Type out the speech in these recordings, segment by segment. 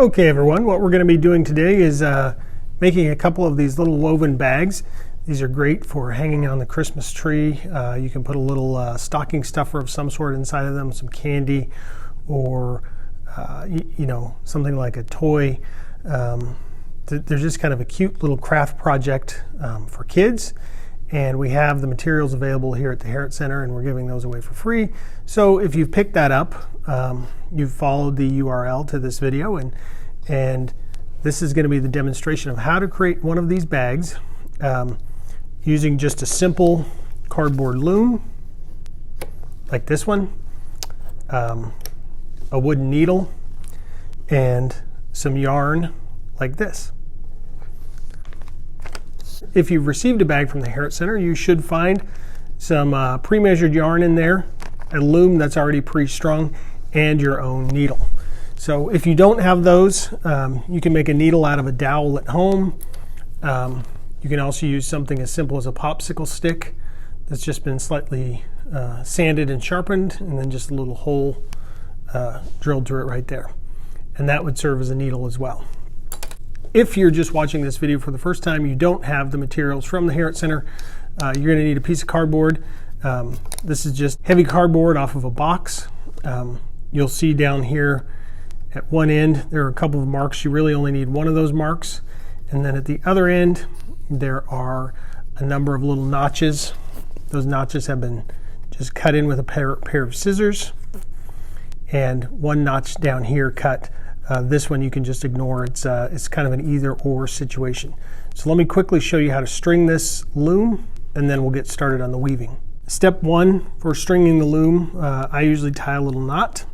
Okay everyone, what we're going to be doing today is making a couple of these little woven bags. These are great for hanging on the Christmas tree. You can put a little stocking stuffer of some sort inside of them, some candy, or something like a toy. They're just kind of a cute little craft project for kids, and we have the materials available here at the Herritt Center, and we're giving those away for free. So if you've picked that up, you've followed the URL to this video, and this is going to be the demonstration of how to create one of these bags using just a simple cardboard loom like this one, a wooden needle, and some yarn like this. If you've received a bag from the Herritt Center, you should find some pre-measured yarn in there, a loom that's already pre-strung, and your own needle. So if you don't have those, you can make a needle out of a dowel at home. You can also use something as simple as a popsicle stick that's just been slightly sanded and sharpened, and then just a little hole drilled through it right there. And that would serve as a needle as well. If you're just watching this video for the first time, you don't have the materials from the Herritt Center, you're going to need a piece of cardboard. This is just heavy cardboard off of a box. You'll see down here at one end there are a couple of marks. You really only need one of those marks. And then at the other end there are a number of little notches. Those notches have been just cut in with a pair of scissors, and one notch down here cut. This one you can just ignore. It's kind of an either or situation. So let me quickly show you how to string this loom, and then we'll get started on the weaving. Step one for stringing the loom, I usually tie a little knot.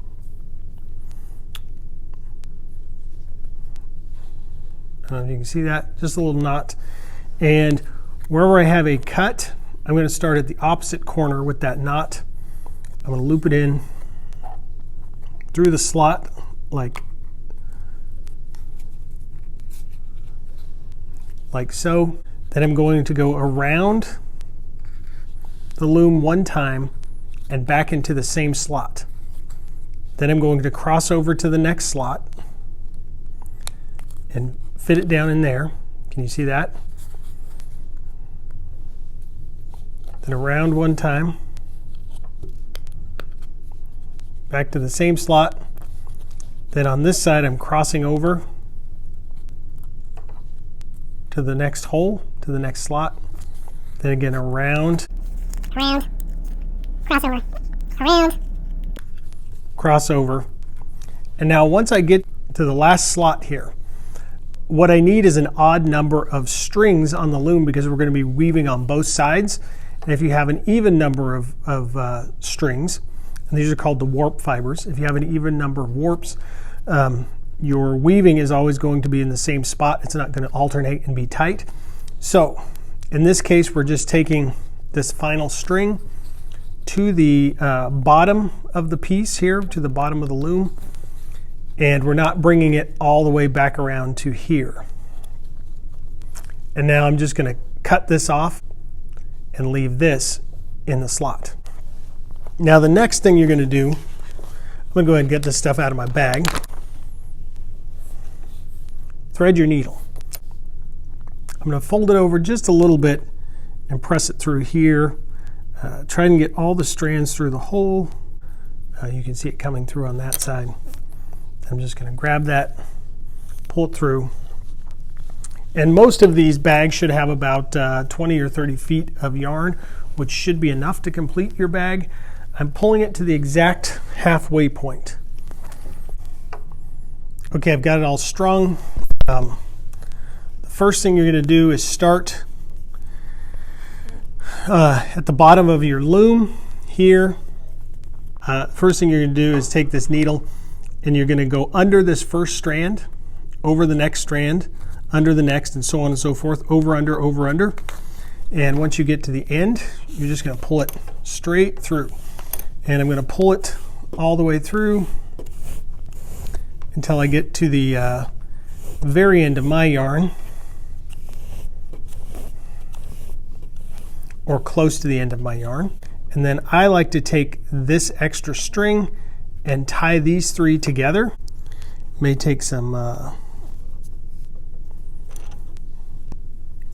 I don't know if you can see that, just a little knot. And wherever I have a cut, I'm going to start at the opposite corner with that knot. I'm going to loop it in through the slot like so. Then I'm going to go around the loom one time and back into the same slot. Then I'm going to cross over to the next slot and fit it down in there. Can you see that? Then around one time, back to the same slot. Then on this side I'm crossing over to the next hole, to the next slot. Then again around, crossover, around, crossover. And now once I get to the last slot here, what I need is an odd number of strings on the loom, because we're going to be weaving on both sides. And if you have an even number of strings, and these are called the warp fibers, if you have an even number of warps, your weaving is always going to be in the same spot. It's not going to alternate and be tight. So in this case, we're just taking this final string to the bottom of the piece here, to the bottom of the loom, and we're not bringing it all the way back around to here. And now I'm just going to cut this off and leave this in the slot. Now the next thing you're going to do, I'm going to go ahead and get this stuff out of my bag. Thread your needle. I'm going to fold it over just a little bit and press it through here. Try and get all the strands through the hole. You can see it coming through on that side. I'm just going to grab that, pull it through. And most of these bags should have about 20 or 30 feet of yarn, which should be enough to complete your bag. I'm pulling it to the exact halfway point. Okay, I've got it all strung. The first thing you're going to do is start at the bottom of your loom here. First thing you're going to do is take this needle and you're going to go under this first strand, over the next strand, under the next, and so on and so forth, over, under, over, under. And once you get to the end, you're just going to pull it straight through. And I'm going to pull it all the way through until I get to the very end of my yarn, or close to the end of my yarn. And then I like to take this extra string and tie these three together. may take some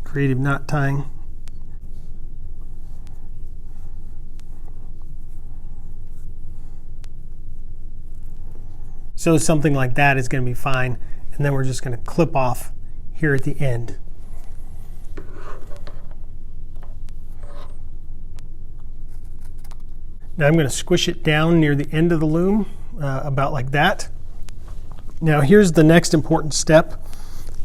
creative knot tying. So something like that is going to be fine. And then we're just going to clip off here at the end. Now I'm going to squish it down near the end of the loom, about like that. Now here's the next important step.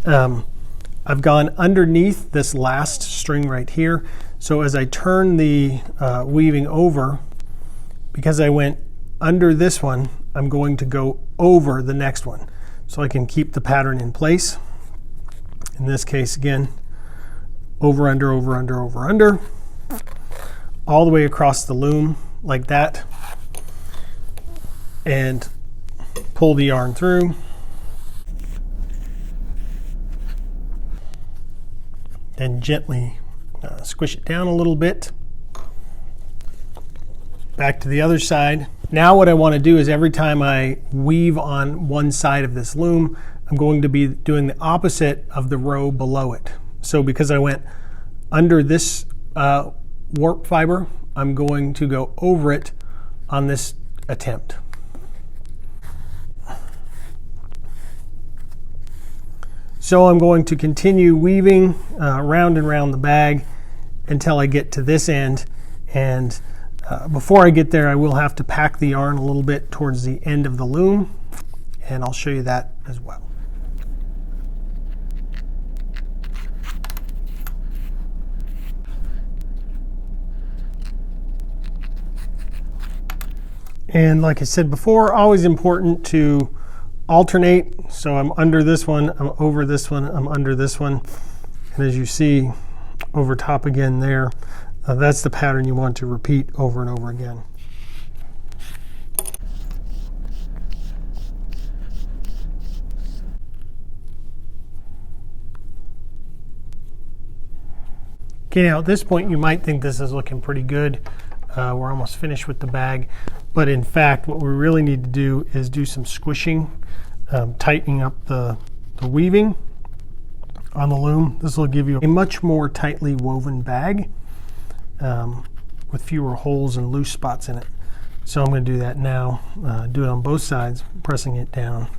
I've gone underneath this last string right here. So as I turn the weaving over, because I went under this one, I'm going to go over the next one so I can keep the pattern in place. In this case, again, over, under, over, under, over, under, all the way across the loom like that, and pull the yarn through. Then gently squish it down a little bit. Back to the other side. Now what I want to do is every time I weave on one side of this loom, I'm going to be doing the opposite of the row below it. So because I went under this warp fiber, I'm going to go over it on this attempt. So I'm going to continue weaving round and round the bag until I get to this end, and before I get there I will have to pack the yarn a little bit towards the end of the loom, and I'll show you that as well. And like I said before, always important to alternate. So I'm under this one, I'm over this one, I'm under this one. And as you see, over top again there, that's the pattern you want to repeat over and over again. Okay, now at this point you might think this is looking pretty good. We're almost finished with the bag, but in fact what we really need to do is do some squishing, tightening up the weaving on the loom. This will give you a much more tightly woven bag with fewer holes and loose spots in it. So I'm going to do that now, do it on both sides, pressing it down,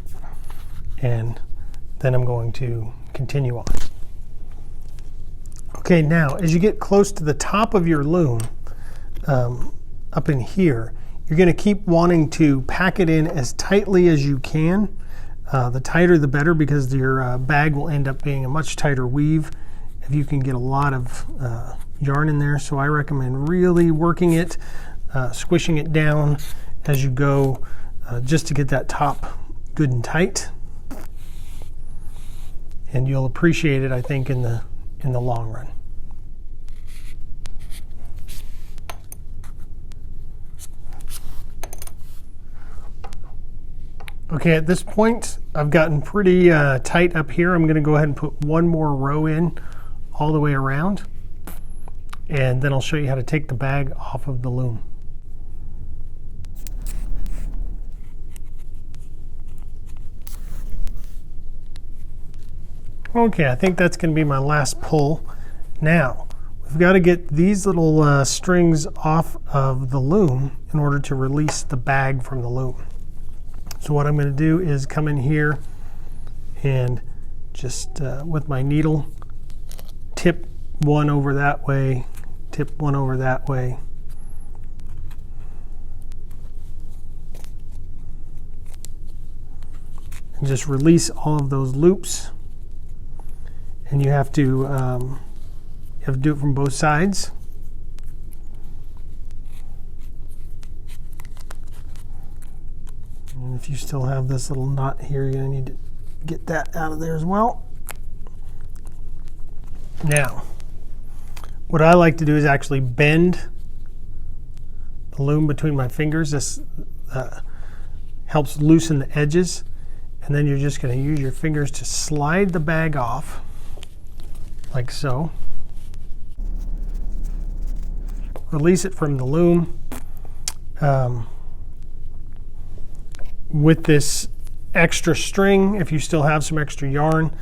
and then I'm going to continue on. Okay, now as you get close to the top of your loom, up in here, you're going to keep wanting to pack it in as tightly as you can. The tighter the better, because your bag will end up being a much tighter weave if you can get a lot of yarn in there. So I recommend really working it, squishing it down as you go, just to get that top good and tight. And you'll appreciate it, I think, in the long run. Okay, at this point, I've gotten pretty tight up here. I'm going to go ahead and put one more row in all the way around, and then I'll show you how to take the bag off of the loom. Okay, I think that's going to be my last pull. Now, we've got to get these little strings off of the loom in order to release the bag from the loom. So what I'm going to do is come in here and just with my needle tip one over that way, tip one over that way. And just release all of those loops. And you have to do it from both sides. And if you still have this little knot here, you're going to need to get that out of there as well. Now, what I like to do is actually bend the loom between my fingers. This helps loosen the edges. And then you're just going to use your fingers to slide the bag off, like so. Release it from the loom. With this extra string, if you still have some extra yarn,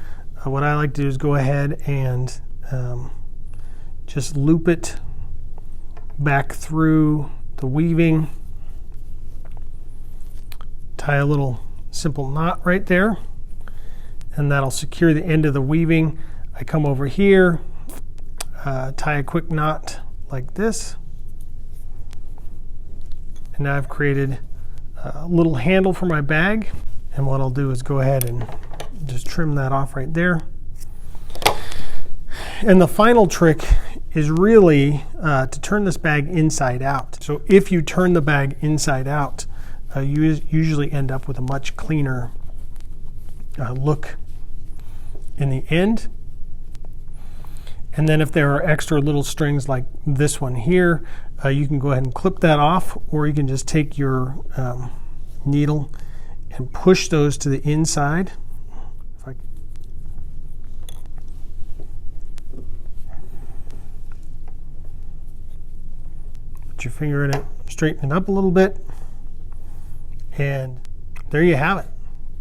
what I like to do is go ahead and just loop it back through the weaving, tie a little simple knot right there, and that'll secure the end of the weaving. I come over here, tie a quick knot like this, and now I've created a little handle for my bag. And what I'll do is go ahead and just trim that off right there. And the final trick is really to turn this bag inside out. So if you turn the bag inside out, you usually end up with a much cleaner look in the end. And then if there are extra little strings like this one here, you can go ahead and clip that off, or you can just take your needle and push those to the inside. Put your finger in it, straighten it up a little bit, and there you have it.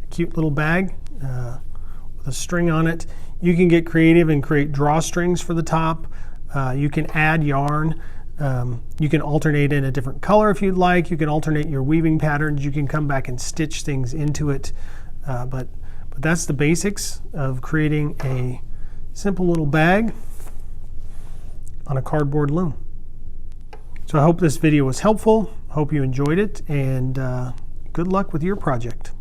A cute little bag with a string on it. You can get creative and create drawstrings for the top. You can add yarn. You can alternate in a different color if you'd like. You can alternate your weaving patterns. You can come back and stitch things into it. But that's the basics of creating a simple little bag on a cardboard loom. So I hope this video was helpful. Hope you enjoyed it, and good luck with your project.